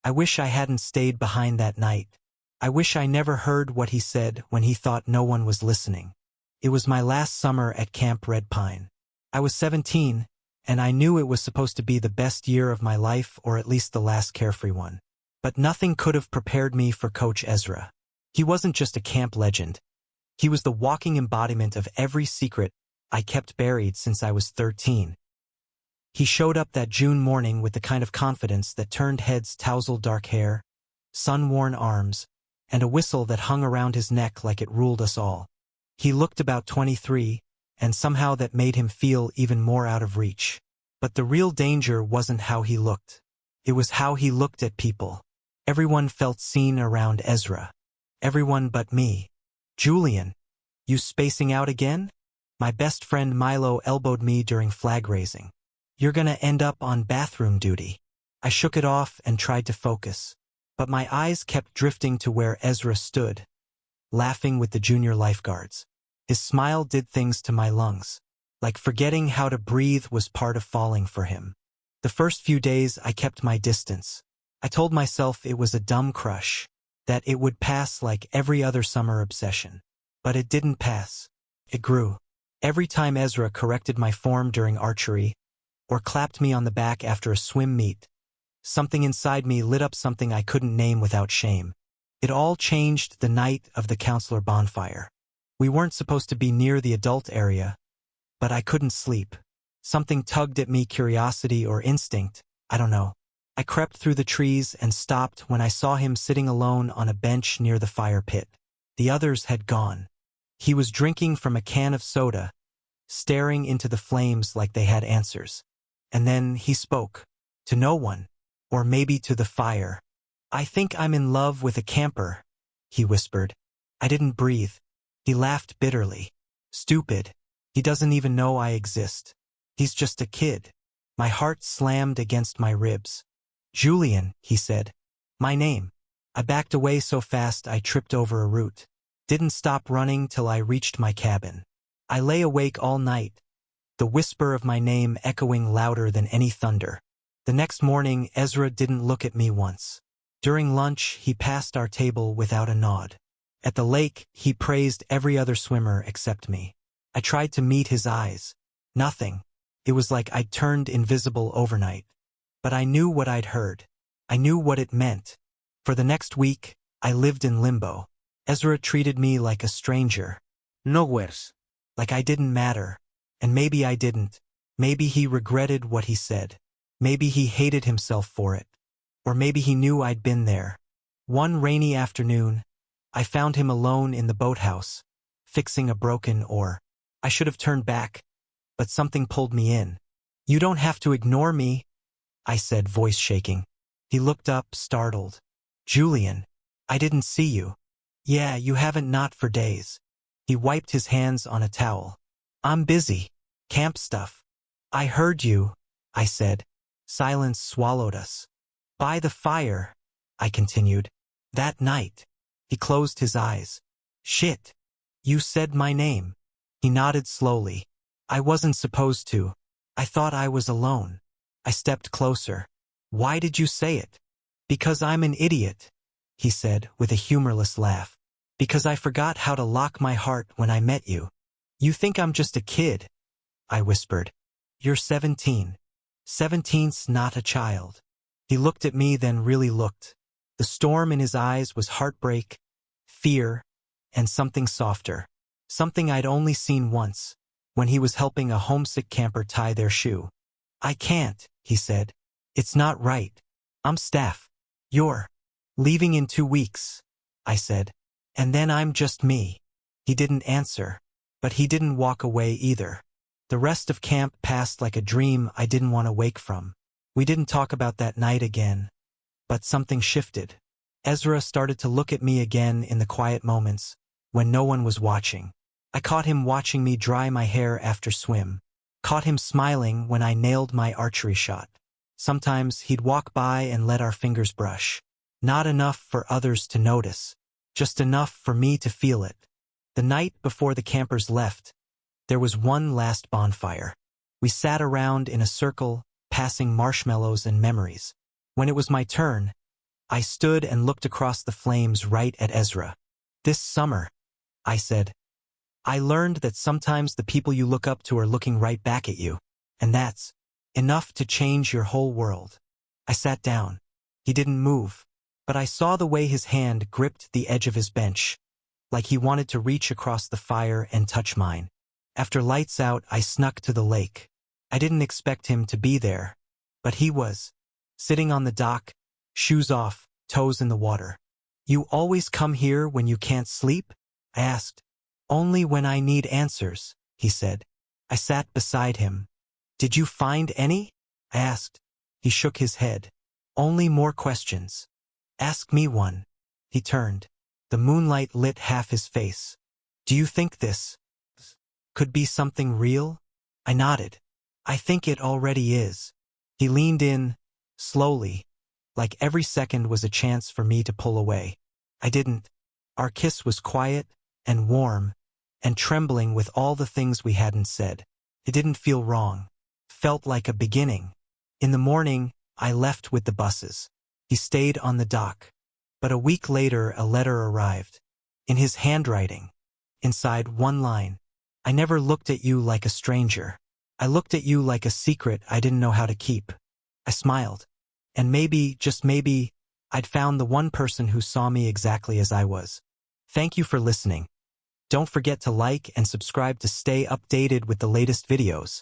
I wish I hadn't stayed behind that night. I wish I never heard what he said when he thought no one was listening. It was my last summer at Camp Red Pine. I was 17, and I knew it was supposed to be the best year of my life, or at least the last carefree one. But nothing could have prepared me for Coach Ezra. He wasn't just a camp legend. He was the walking embodiment of every secret I kept buried since I was 13. He showed up that June morning with the kind of confidence that turned heads: tousled dark hair, sun-worn arms, and a whistle that hung around his neck like it ruled us all. He looked about 23, and somehow that made him feel even more out of reach. But the real danger wasn't how he looked. It was how he looked at people. Everyone felt seen around Ezra. Everyone but me. "Julian, you spacing out again?" My best friend Milo elbowed me during flag raising. "You're gonna end up on bathroom duty." I shook it off and tried to focus, but my eyes kept drifting to where Ezra stood, laughing with the junior lifeguards. His smile did things to my lungs, like forgetting how to breathe was part of falling for him. The first few days I kept my distance. I told myself it was a dumb crush, that it would pass like every other summer obsession. But it didn't pass. It grew. Every time Ezra corrected my form during archery, or clapped me on the back after a swim meet, something inside me lit up, something I couldn't name without shame. It all changed the night of the counselor bonfire. We weren't supposed to be near the adult area, but I couldn't sleep. Something tugged at me, curiosity or instinct, I don't know. I crept through the trees and stopped when I saw him sitting alone on a bench near the fire pit. The others had gone. He was drinking from a can of soda, staring into the flames like they had answers. And then he spoke. To no one. Or maybe to the fire. "I think I'm in love with a camper," he whispered. I didn't breathe. He laughed bitterly. "Stupid. He doesn't even know I exist. He's just a kid." My heart slammed against my ribs. "Julian," he said. "My name." I backed away so fast I tripped over a root. Didn't stop running till I reached my cabin. I lay awake all night, the whisper of my name echoing louder than any thunder. The next morning, Ezra didn't look at me once. During lunch, he passed our table without a nod. At the lake, he praised every other swimmer except me. I tried to meet his eyes. Nothing. It was like I'd turned invisible overnight. But I knew what I'd heard. I knew what it meant. For the next week, I lived in limbo. Ezra treated me like a stranger. Nowheres. Like I didn't matter. And maybe I didn't. Maybe he regretted what he said. Maybe he hated himself for it. Or maybe he knew I'd been there. One rainy afternoon, I found him alone in the boathouse, fixing a broken oar. I should have turned back, but something pulled me in. "You don't have to ignore me," I said, voice shaking. He looked up, startled. "Julian, I didn't see you." "Yeah, you haven't, not for days." He wiped his hands on a towel. "I'm busy. Camp stuff." "I heard you," I said. Silence swallowed us. "By the fire," I continued. "That night." He closed his eyes. "Shit. You said my name." He nodded slowly. "I wasn't supposed to. I thought I was alone." I stepped closer. "Why did you say it?" "Because I'm an idiot," he said with a humorless laugh. "Because I forgot how to lock my heart when I met you." "You think I'm just a kid," I whispered. "You're 17. 17's not a child." He looked at me, then really looked. The storm in his eyes was heartbreak, fear, and something softer. Something I'd only seen once, when he was helping a homesick camper tie their shoe. "I can't," he said. "It's not right. I'm staff." "You're leaving in 2 weeks," I said. "And then I'm just me." He didn't answer, but he didn't walk away either. The rest of camp passed like a dream I didn't want to wake from. We didn't talk about that night again, but something shifted. Ezra started to look at me again in the quiet moments, when no one was watching. I caught him watching me dry my hair after swim. Caught him smiling when I nailed my archery shot. Sometimes he'd walk by and let our fingers brush. Not enough for others to notice, just enough for me to feel it. The night before the campers left, there was one last bonfire. We sat around in a circle, passing marshmallows and memories. When it was my turn, I stood and looked across the flames right at Ezra. This summer, I said, I learned that sometimes the people you look up to are looking right back at you, and that's enough to change your whole world. I sat down. He didn't move, but I saw the way his hand gripped the edge of his bench, like he wanted to reach across the fire and touch mine. After lights out, I snuck to the lake. I didn't expect him to be there, but he was, sitting on the dock, shoes off, toes in the water. You always come here when you can't sleep? I asked. Only when I need answers, he said. I sat beside him. Did you find any? I asked. He shook his head. Only more questions. Ask me one. He turned. The moonlight lit half his face. Do you think this could be something real? I nodded. I think it already is. He leaned in, slowly, like every second was a chance for me to pull away. I didn't. Our kiss was quiet and warm and trembling with all the things we hadn't said. It didn't feel wrong. Felt like a beginning. In the morning, I left with the buses. He stayed on the dock. But a week later, a letter arrived. In his handwriting. Inside one line. I never looked at you like a stranger. I looked at you like a secret I didn't know how to keep. I smiled. And maybe, just maybe, I'd found the one person who saw me exactly as I was. Thank you for listening. Don't forget to like and subscribe to stay updated with the latest videos.